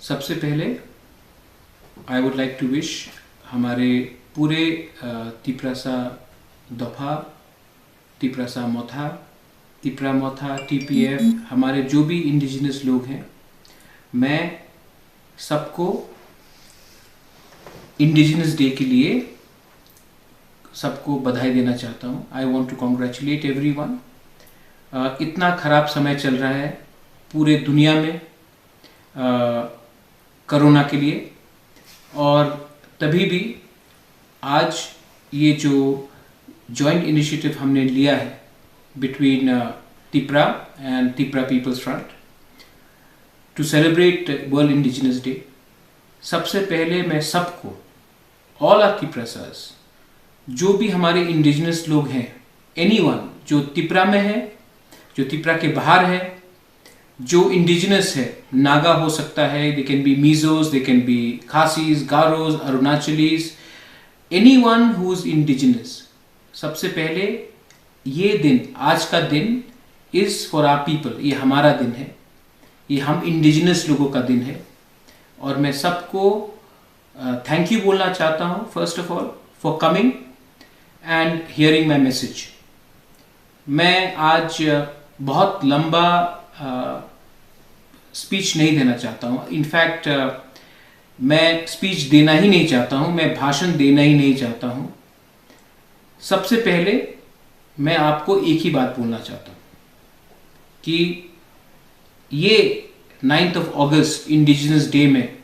सबसे पहले I would like to wish हमारे पूरे तिप्रासा दफा, तिप्रासा मोथा, तिप्रा मोथा, टीपीएफ, हमारे जो भी इंडिजिनस लोग हैं, मैं सबको इंडिजिनस डे के लिए सबको बधाई देना चाहता हूँ। I want to congratulate everyone. इतना ख़राब समय चल रहा है पूरे दुनिया में कोरोना के लिए, और तभी भी आज ये जो जॉइंट इनिशिएटिव हमने लिया है between Tipra and Tipra peoples front to celebrate world indigenous day, सबसे पहले मैं सबको, ऑल आर तिप्रासास, जो भी हमारे इंडिजिनस लोग हैं, एनीवन जो तिप्रा में है, जो तिप्रा के बाहर है, जो इंडिजिनस है, नागा हो सकता है, they can be Mizos, they can be Khasis, Garos, Arunachalis, anyone who is indigenous, सबसे पहले ये दिन, आज का दिन इज फॉर आवर पीपल, ये हमारा दिन है, ये हम इंडिजिनस लोगों का दिन है। और मैं सबको थैंक यू बोलना चाहता हूँ first of all for coming and hearing my message. मैं आज बहुत लंबा स्पीच नहीं देना चाहता हूँ। इनफैक्ट मैं स्पीच देना ही नहीं चाहता हूँ, मैं भाषण देना ही नहीं चाहता हूँ। सबसे पहले मैं आपको एक ही बात बोलना चाहता हूँ कि ये 9th of August indigenous day में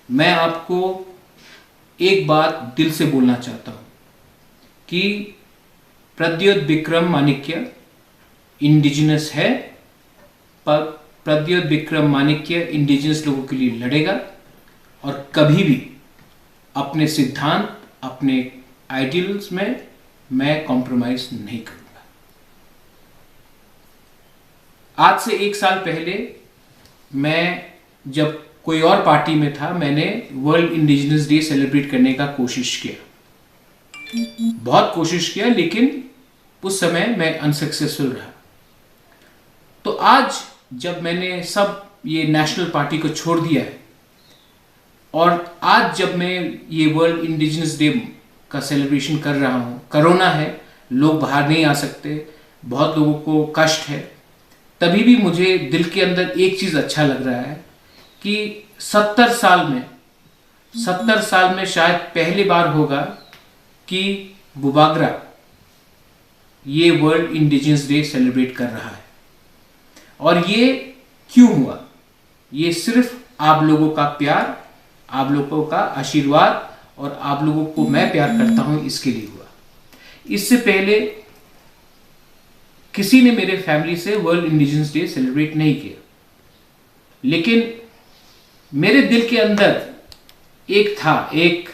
मैं आपको एक बात दिल से बोलना चाहता हूँ कि प्रद्योत विक्रम माणिक्य इंडिजिनस है, पर प्रद्योत विक्रम माणिक्य इंडिजिनस लोगों के लिए लड़ेगा और कभी भी अपने सिद्धांत, अपने आइडियल्स में मैं कॉम्प्रोमाइज नहीं करूंगा। आज से 1 साल पहले मैं जब कोई और पार्टी में था, मैंने वर्ल्ड इंडिजिनस डे सेलिब्रेट करने का कोशिश किया, बहुत कोशिश किया, लेकिन उस समय मैं अनसक्सेसफुल रहा। तो आज जब मैंने सब ये नेशनल पार्टी को छोड़ दिया है और आज जब मैं ये वर्ल्ड इंडिजिनस डे का सेलिब्रेशन कर रहा हूँ, कोरोना है, लोग बाहर नहीं आ सकते, बहुत लोगों को कष्ट है, तभी भी मुझे दिल के अंदर एक चीज़ अच्छा लग रहा है कि 70 साल में शायद पहली बार होगा कि बुबागरा ये वर्ल्ड इंडिजिनस डे सेलिब्रेट कर रहा है। और ये क्यों हुआ? ये सिर्फ आप लोगों का प्यार, आप लोगों का आशीर्वाद और आप लोगों को मैं प्यार करता हूं, इसके लिए हुआ। इससे पहले किसी ने मेरे फैमिली से वर्ल्ड इंडिजिनस डे सेलिब्रेट नहीं किया, लेकिन मेरे दिल के अंदर एक था, एक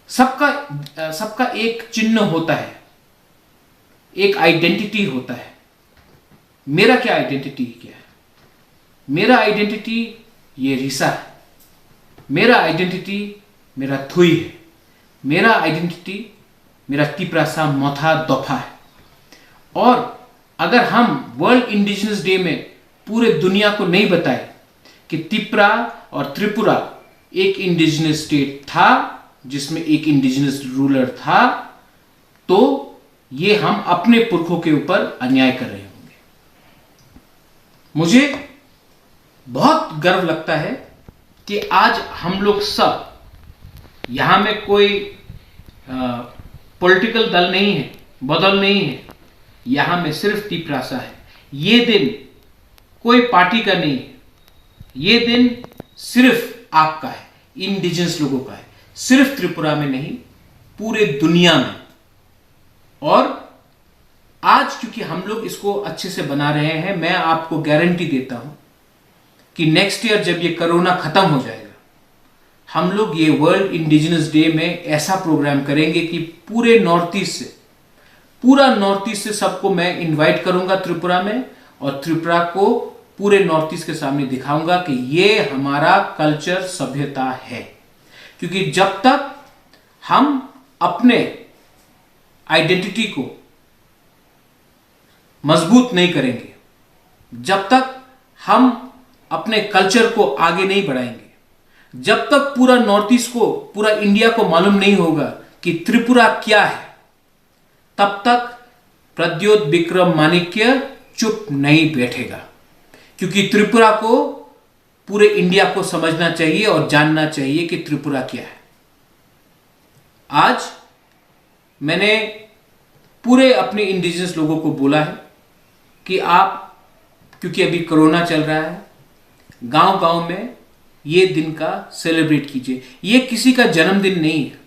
सबका एक चिन्ह होता है, एक आइडेंटिटी होता है। मेरा क्या आइडेंटिटी क्या है? मेरा आइडेंटिटी ये रीसा है, मेरा आइडेंटिटी मेरा थुई है, मेरा आइडेंटिटी मेरा तिप्रासा मोथा दफा है। और अगर हम वर्ल्ड इंडिजिनस डे में पूरे दुनिया को नहीं बताए कि तिप्रा और त्रिपुरा एक इंडिजिनस स्टेट था जिसमें एक इंडिजिनस रूलर था, तो ये हम अपने पुरखों के ऊपर अन्याय कर रहे होंगे। मुझे बहुत गर्व लगता है कि आज हम लोग सब, यहां में कोई पॉलिटिकल दल नहीं है, बदल नहीं है, यहां में सिर्फ तिप्रासा है। ये दिन कोई पार्टी का नहीं है, ये दिन सिर्फ आपका है, इंडिजिनस लोगों का है, सिर्फ त्रिपुरा में नहीं, पूरे दुनिया में। और आज क्योंकि हम लोग इसको अच्छे से बना रहे हैं, मैं आपको गारंटी देता हूं कि नेक्स्ट ईयर जब ये कोरोना खत्म हो जाएगा, हम लोग ये वर्ल्ड इंडिजिनस डे में ऐसा प्रोग्राम करेंगे कि पूरे नॉर्थ ईस्ट से, पूरा नॉर्थ ईस्ट से सबको मैं इनवाइट करूंगा त्रिपुरा में, और त्रिपुरा को पूरे नॉर्थ ईस्ट के सामने दिखाऊंगा कि ये हमारा कल्चर, सभ्यता है। क्योंकि जब तक हम अपने आइडेंटिटी को मजबूत नहीं करेंगे, जब तक हम अपने कल्चर को आगे नहीं बढ़ाएंगे, जब तक पूरा नॉर्थ ईस्ट को, पूरा इंडिया को मालूम नहीं होगा कि त्रिपुरा क्या है, तब तक प्रद्योत विक्रम माणिक्य चुप नहीं बैठेगा। क्योंकि त्रिपुरा को पूरे इंडिया को समझना चाहिए और जानना चाहिए कि त्रिपुरा क्या है। आज मैंने पूरे अपने इंडिजिनस लोगों को बोला है कि आप, क्योंकि अभी कोरोना चल रहा है, गांव गांव में ये दिन का सेलिब्रेट कीजिए। ये किसी का जन्मदिन नहीं है,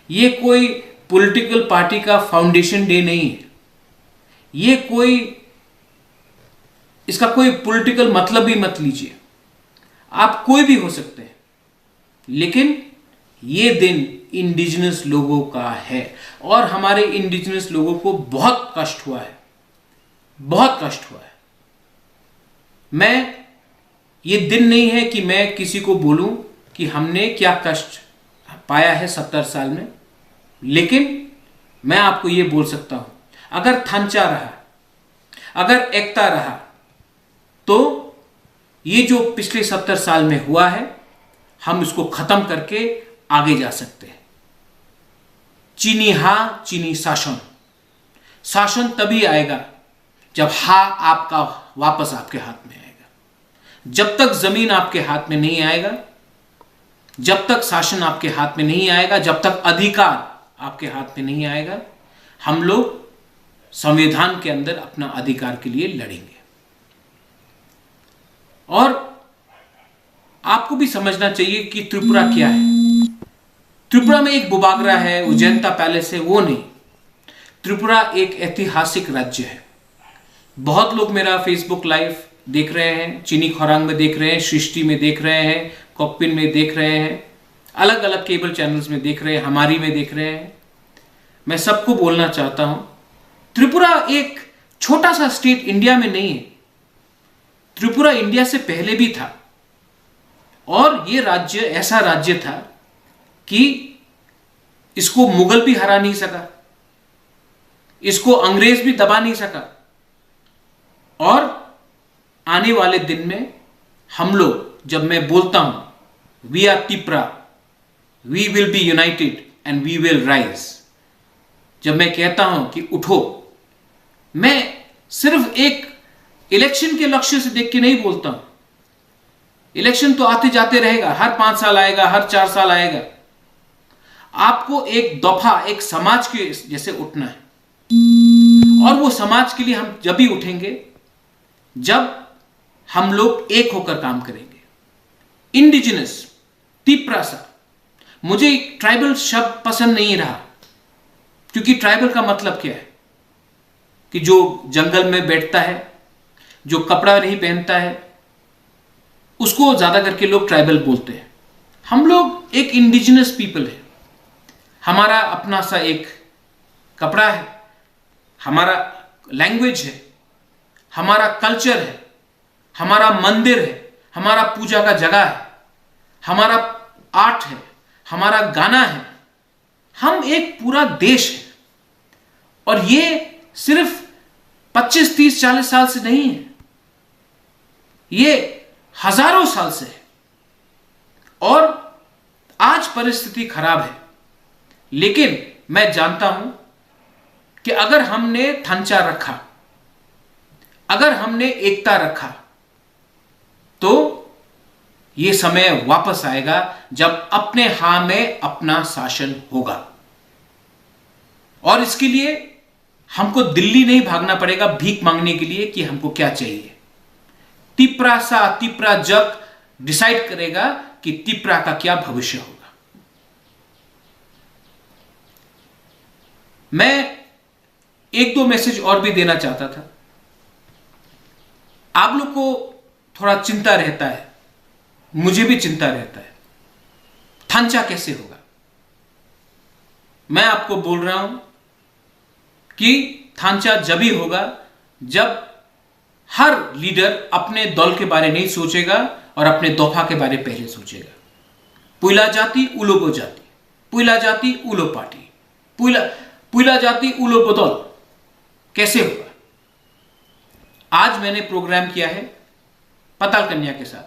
ये कोई पॉलिटिकल पार्टी का फाउंडेशन डे नहीं है, ये कोई, इसका कोई पॉलिटिकल मतलब ही मत लीजिए। आप कोई भी हो सकते हैं, लेकिन ये दिन इंडिजिनस लोगों का है और हमारे इंडिजिनस लोगों को बहुत कष्ट हुआ है, बहुत कष्ट हुआ है। मैं, ये दिन नहीं है कि मैं किसी को बोलूं कि हमने क्या कष्ट पाया है 70 साल में, लेकिन मैं आपको ये बोल सकता हूं, अगर थांचा रहा, अगर एकता रहा, तो ये जो पिछले 70 साल में हुआ है, हम इसको खत्म करके आगे जा सकते हैं। चीनी हा चीनी शासन, शासन तभी आएगा जब हा आपका वापस आपके हाथ में आएगा। जब तक जमीन आपके हाथ में नहीं आएगा, जब तक शासन आपके हाथ में नहीं आएगा, जब तक अधिकार आपके हाथ में नहीं आएगा, हम लोग संविधान के अंदर अपना अधिकार के लिए लड़ेंगे। और आपको भी समझना चाहिए कि त्रिपुरा क्या है। त्रिपुरा में एक बुबागरा है, उजैंता पैलेस है, वो नहीं। त्रिपुरा एक ऐतिहासिक राज्य है। बहुत लोग मेरा फेसबुक लाइव देख रहे हैं, चीनी खोरांग में देख रहे हैं, सृष्टि में देख रहे हैं, कॉकपिन में देख रहे हैं, अलग अलग केबल चैनल्स में देख रहे हैं, हमारी में देख रहे हैं। मैं सबको बोलना चाहता हूं, त्रिपुरा एक छोटा सा स्टेट इंडिया में नहीं है। त्रिपुरा इंडिया से पहले भी था और यह राज्य ऐसा राज्य था कि इसको मुगल भी हरा नहीं सका, इसको अंग्रेज भी दबा नहीं सका। और आने वाले दिन में हम लोग, जब मैं बोलता हूं we are Tripura, we will be united and we will rise, जब मैं कहता हूं कि उठो, मैं सिर्फ एक इलेक्शन के लक्ष्य से देख के नहीं बोलता हूं। इलेक्शन तो आते जाते रहेगा, हर 5 साल आएगा, हर 4 साल आएगा। आपको एक दफा एक समाज के जैसे उठना है, और वो समाज के लिए हम जब भी उठेंगे जब हम लोग एक होकर काम करेंगे। इंडिजिनस, त्रिपुरा सा, मुझे ट्राइबल शब्द पसंद नहीं रहा, क्योंकि ट्राइबल का मतलब क्या है कि जो जंगल में बैठता है, जो कपड़ा नहीं पहनता है, उसको ज्यादा करके लोग ट्राइबल बोलते हैं। हम लोग एक इंडिजिनस पीपल है, हमारा अपना सा एक कपड़ा है, हमारा लैंग्वेज है, हमारा कल्चर है, हमारा मंदिर है, हमारा पूजा का जगह है, हमारा आर्ट है, हमारा गाना है। हम एक पूरा देश है, और ये सिर्फ 25, 30, 40 साल से नहीं है, ये हजारों साल से है। और आज परिस्थिति खराब है, लेकिन मैं जानता हूं कि अगर हमने थांचा रखा, अगर हमने एकता रखा, तो यह समय वापस आएगा जब अपने हाथ में अपना शासन होगा। और इसके लिए हमको दिल्ली नहीं भागना पड़ेगा भीख मांगने के लिए कि हमको क्या चाहिए। त्रिपुरा सा त्रिपुरा जग डिसाइड करेगा कि त्रिपुरा का क्या भविष्य होगा। मैं 1-2 मैसेज और भी देना चाहता था। आप लोग को थोड़ा चिंता रहता है, मुझे भी चिंता रहता है, थांचा कैसे होगा। मैं आपको बोल रहा हूं कि थांचा जब ही होगा जब हर लीडर अपने दल के बारे नहीं सोचेगा और अपने दोफा के बारे पहले सोचेगा। पुइला जाति उलोबो जाति, पुइला जाति उलो पार्टी, पुइला जाति उलो बदल कैसे होगा। आज मैंने प्रोग्राम किया है पताल कन्या के साथ।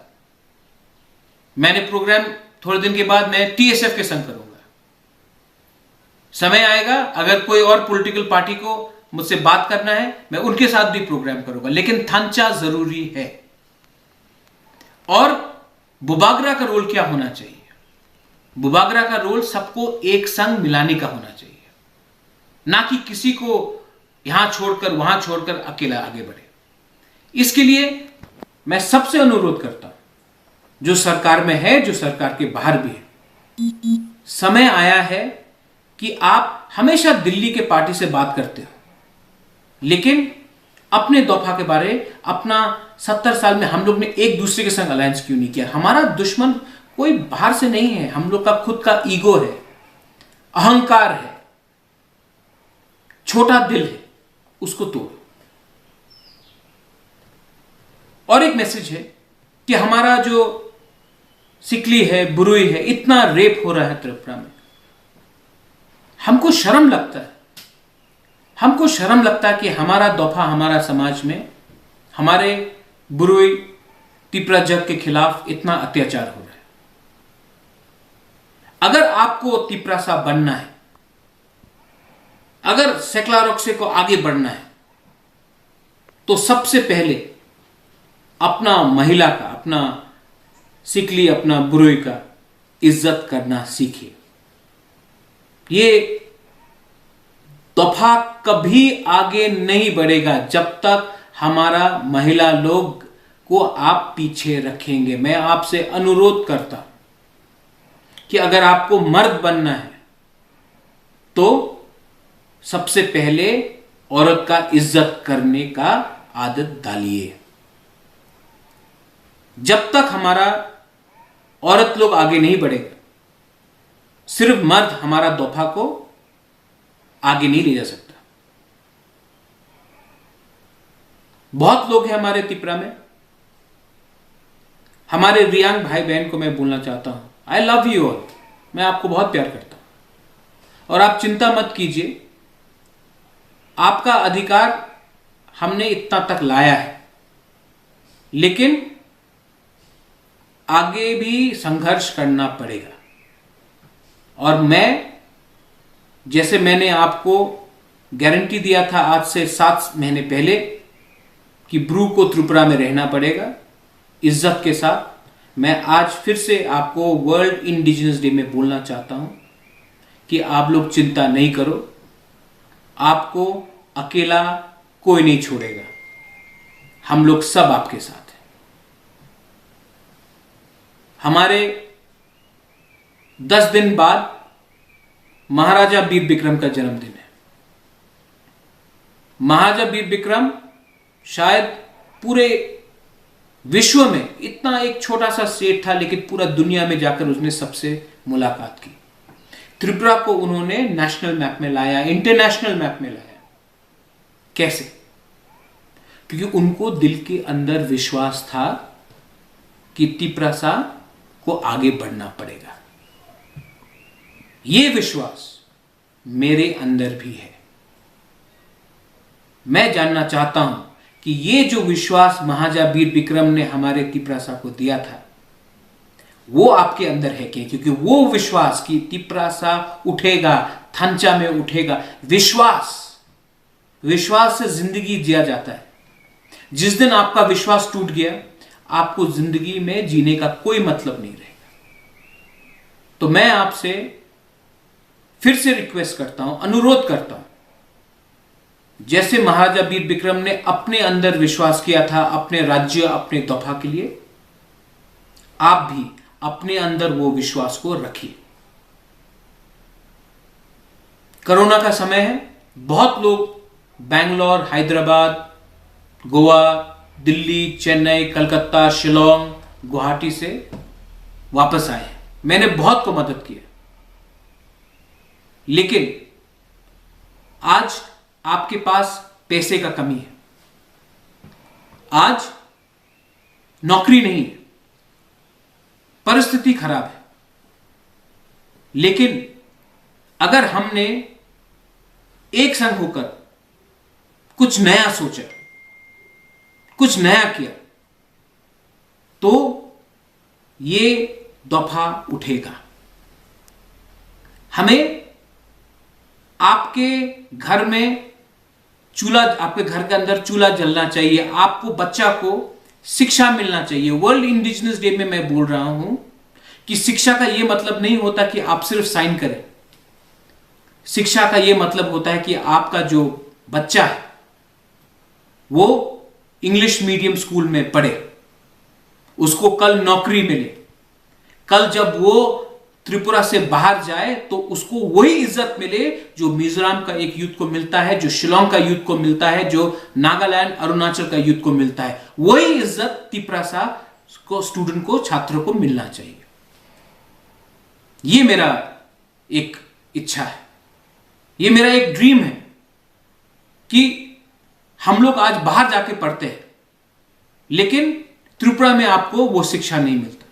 मैंने प्रोग्राम थोड़े दिन के बाद मैं टीएसएफ के संग करूंगा। समय आएगा अगर कोई और पॉलिटिकल पार्टी को मुझसे बात करना है, मैं उनके साथ भी प्रोग्राम करूंगा, लेकिन थांचा जरूरी है। और बुबागरा का रोल क्या होना चाहिए? बुबागरा का रोल सबको एक संग मिलाने का होना चाहिए, ना कि किसी को यहां छोड़कर वहां छोड़कर अकेला आगे बढ़े। इसके लिए मैं सबसे अनुरोध करता हूं, जो सरकार में है, जो सरकार के बाहर भी है, समय आया है कि आप हमेशा दिल्ली के पार्टी से बात करते हो, लेकिन अपने दफा के बारे, अपना 70 साल में हम लोग ने एक दूसरे के संग अलायंस क्यों नहीं किया? हमारा दुश्मन कोई बाहर से नहीं है, हम लोग का खुद का ईगो है, अहंकार है, छोटा दिल है, उसको तोड़ो। और एक मैसेज है कि हमारा जो सिकली है, बुरुई है, इतना रेप हो रहा है त्रिपुरा में, हमको शर्म लगता है। हमको शर्म लगता है कि हमारा दफा, हमारा समाज में हमारे बुरुई तिपरा जग के खिलाफ इतना अत्याचार हो रहा है। अगर आपको तिपरासा बनना है, अगर सेक्लारोक्से को आगे बढ़ना है, तो सबसे पहले अपना महिला का, अपना सिकली, अपना बुरुई का इज्जत करना सीखिए। ये दफा कभी आगे नहीं बढ़ेगा जब तक हमारा महिला लोग को आप पीछे रखेंगे। मैं आपसे अनुरोध करता हूं कि अगर आपको मर्द बनना है तो सबसे पहले औरत का इज्जत करने का आदत डालिए। जब तक हमारा औरत लोग आगे नहीं बढ़ेगा, सिर्फ मर्द हमारा दफा को आगे नहीं ले जा सकता। बहुत लोग हैं हमारे तिपरा में। हमारे रियांग भाई बहन को मैं बोलना चाहता हूं, आई लव यू ऑल। मैं आपको बहुत प्यार करता हूं और आप चिंता मत कीजिए, आपका अधिकार हमने इतना तक लाया है, लेकिन आगे भी संघर्ष करना पड़ेगा। और मैं, जैसे मैंने आपको गारंटी दिया था आज से 7 महीने पहले कि ब्रू को त्रिपुरा में रहना पड़ेगा इज्जत के साथ, मैं आज फिर से आपको वर्ल्ड इंडिजिनस डे में बोलना चाहता हूं कि आप लोग चिंता नहीं करो, आपको अकेला कोई नहीं छोड़ेगा, हम लोग सब आपके साथ हैं। हमारे 10 दिन बाद महाराजा वीर विक्रम का जन्मदिन है। महाराजा वीर विक्रम शायद पूरे विश्व में, इतना एक छोटा सा स्टेट था, लेकिन पूरा दुनिया में जाकर उसने सबसे मुलाकात की। त्रिपुरा को उन्होंने नेशनल मैप में लाया, इंटरनेशनल मैप में लाया। कैसे? क्योंकि उनको दिल के अंदर विश्वास था कि तिपरासा को आगे बढ़ना पड़ेगा। यह विश्वास मेरे अंदर भी है। मैं जानना चाहता हूं कि यह जो विश्वास महाराजा वीर विक्रम ने हमारे तिपरासा को दिया था, वो आपके अंदर है क्या? क्योंकि वो विश्वास कि तिपरासा उठेगा, थांचा में उठेगा, विश्वास से जिंदगी जिया जाता है। जिस दिन आपका विश्वास टूट गया, आपको जिंदगी में जीने का कोई मतलब नहीं रहेगा। तो मैं आपसे फिर से रिक्वेस्ट करता हूं, अनुरोध करता हूं, जैसे महाराजा वीर विक्रम ने अपने अंदर विश्वास किया था अपने राज्य, अपने दफा के लिए, आप भी अपने अंदर वो विश्वास को रखिए। कोरोना का समय है, बहुत लोग बैंगलोर, हैदराबाद, गोवा, दिल्ली, चेन्नई, कलकत्ता, शिलोंग, गुवाहाटी से वापस आए हैं। मैंने बहुत को मदद किया, लेकिन आज आपके पास पैसे का कमी है, आज नौकरी नहीं है, परिस्थिति खराब है। लेकिन अगर हमने एक संग होकर कुछ नया सोचा, कुछ नया किया, तो ये दफा उठेगा। हमें आपके घर में चूल्हा, आपके घर के अंदर चूल्हा जलना चाहिए, आपको बच्चा को शिक्षा मिलना चाहिए। वर्ल्ड इंडिजिनस डे में मैं बोल रहा हूं कि शिक्षा का यह मतलब नहीं होता कि आप सिर्फ साइन करें। शिक्षा का यह मतलब होता है कि आपका जो बच्चा है वो इंग्लिश मीडियम स्कूल में पढ़े, उसको कल नौकरी मिले, कल जब वो त्रिपुरा से बाहर जाए तो उसको वही इज्जत मिले जो मिजोरम का एक यूथ को मिलता है, जो शिलोंग का यूथ को मिलता है, जो नागालैंड अरुणाचल का यूथ को मिलता है। वही इज्जत तिपरासा को स्टूडेंट को, छात्रों को मिलना चाहिए। यह मेरा एक इच्छा है, यह मेरा एक ड्रीम है कि हम लोग आज बाहर जाके पढ़ते हैं लेकिन त्रिपुरा में आपको वो शिक्षा नहीं मिलता।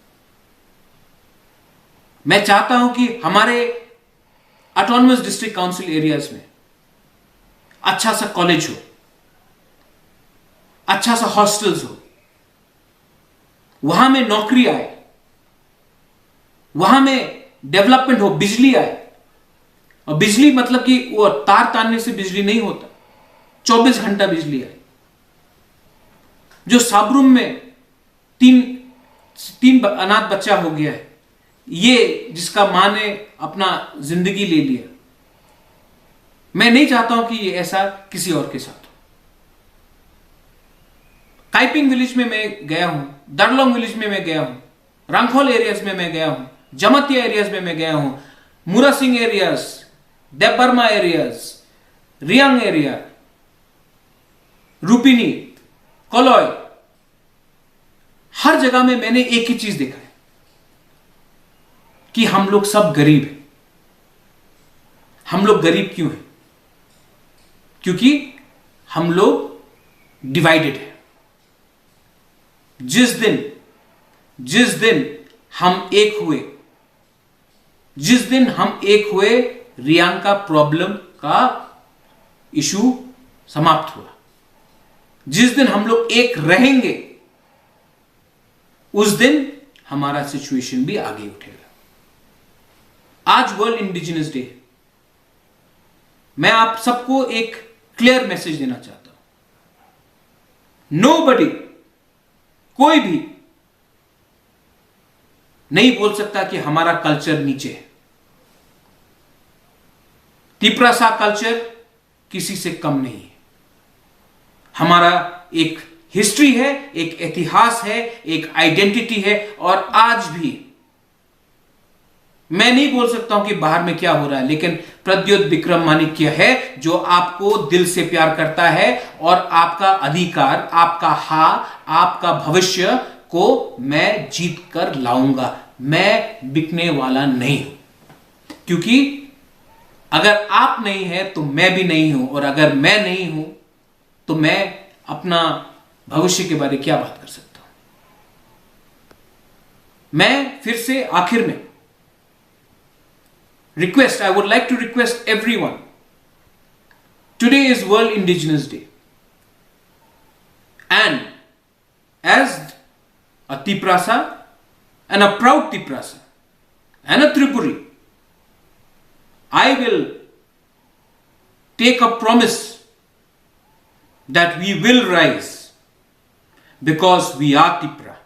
मैं चाहता हूं कि हमारे ऑटोनमस डिस्ट्रिक्ट काउंसिल एरियाज में अच्छा सा कॉलेज हो, अच्छा सा हॉस्टल्स हो, वहां में नौकरी आए, वहां में डेवलपमेंट हो, बिजली आए। और बिजली मतलब कि वो तार तानने से बिजली नहीं होता, 24 घंटा बिजली आए। जो साबरूम में तीन अनाथ बच्चा हो गया है, ये जिसका मां ने अपना जिंदगी ले लिया, मैं नहीं चाहता हूं कि ये ऐसा किसी और के साथ हो। काइपिंग विलेज में मैं गया हूं, दरलोंग विलेज में मैं गया हूं, रंगखोल एरियाज में मैं गया हूं, जमतिया एरियाज में मैं गया हूं, Murasing areas, Debbarma areas, Reang area, Rupini, Koloi, हर जगह में मैंने एक ही चीज देखा है कि हम लोग सब गरीब हैं। हम लोग गरीब क्यों हैं? क्योंकि हम लोग डिवाइडेड हैं। जिस दिन हम एक हुए, रियांग का प्रॉब्लम का इशू समाप्त हुआ। जिस दिन हम लोग एक रहेंगे उस दिन हमारा सिचुएशन भी आगे उठेगा। आज वर्ल्ड इंडिजिनस डे, मैं आप सबको एक क्लियर मैसेज देना चाहता हूं। नोबडी, कोई भी नहीं बोल सकता कि हमारा कल्चर नीचे है। तिपरासा कल्चर किसी से कम नहीं है। हमारा एक हिस्ट्री है, एक इतिहास है, एक आइडेंटिटी है। और आज भी मैं नहीं बोल सकता हूं कि बाहर में क्या हो रहा है, लेकिन प्रद्योत विक्रम माणिक्य है जो आपको दिल से प्यार करता है और आपका अधिकार, आपका आपका भविष्य को मैं जीत कर लाऊंगा। मैं बिकने वाला नहीं हूं, क्योंकि अगर आप नहीं है तो मैं भी नहीं हूं, और अगर मैं नहीं हूं तो मैं अपना भविष्य के बारे में क्या बात कर सकता हूं। मैं फिर से आखिर में I would like to request everyone. Today is World Indigenous Day. And as a Tiprasa, and a proud Tiprasa, and a Tripuri, I will take a promise that we will rise because we are Tipra.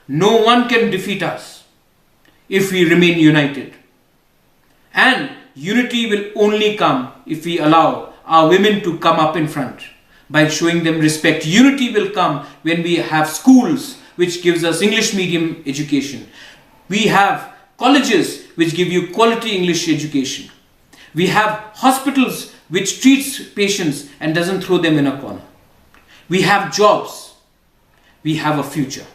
No one can defeat us if we remain united. And unity will only come if we allow our women to come up in front by showing them respect. Unity will come when we have schools which gives us English medium education. We have colleges which give you quality English education. We have hospitals which treats patients and doesn't throw them in a corner. We have jobs. We have a future.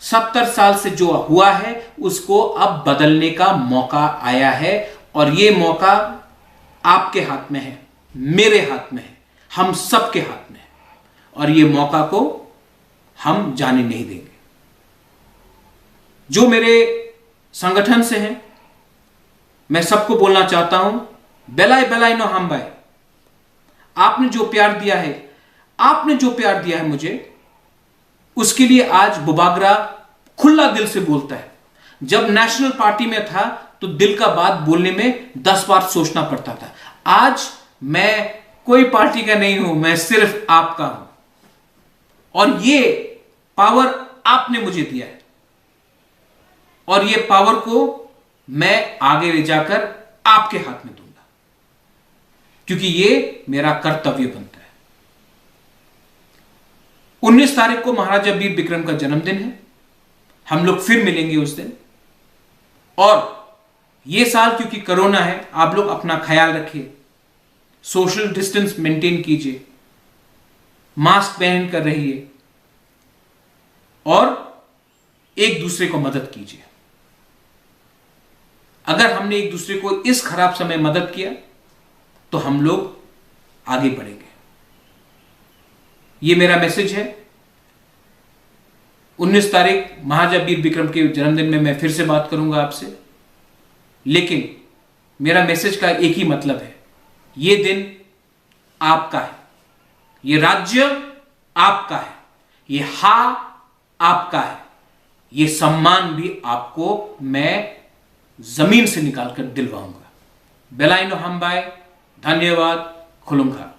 70 साल से जो हुआ है उसको अब बदलने का मौका आया है, और ये मौका आपके हाथ में है, मेरे हाथ में है, हम सबके हाथ में है, और ये मौका को हम जाने नहीं देंगे। जो मेरे संगठन से हैं, मैं सबको बोलना चाहता हूं, बेलाई बेलाई नो हमबाई। आपने जो प्यार दिया है मुझे, उसके लिए आज बुबागरा खुला दिल से बोलता है। जब नेशनल पार्टी में था तो दिल का बात बोलने में 10 बार सोचना पड़ता था। आज मैं कोई पार्टी का नहीं हूं, मैं सिर्फ आपका हूं, और ये पावर आपने मुझे दिया है, और ये पावर को मैं आगे ले जाकर आपके हाथ में दूंगा, क्योंकि ये मेरा कर्तव्य बनता है। 19 तारीख को महाराजा वीर विक्रम का जन्मदिन है। हम लोग फिर मिलेंगे उस दिन। और ये साल क्योंकि कोरोना है, आप लोग अपना ख्याल रखिए, सोशल डिस्टेंस मेंटेन कीजिए, मास्क पहन कर रहिए और एक दूसरे को मदद कीजिए। अगर हमने एक दूसरे को इस खराब समय मदद किया तो हम लोग आगे बढ़ेंगे। ये मेरा मैसेज है। 19 तारीख महाराजा वीर विक्रम के जन्मदिन में मैं फिर से बात करूंगा आपसे, लेकिन मेरा मैसेज का एक ही मतलब है, ये दिन आपका है, ये राज्य आपका है, ये आपका है, ये सम्मान भी आपको मैं जमीन से निकालकर दिलवाऊंगा। बेलाइनो हमबाय, धन्यवाद, खुलुमखा।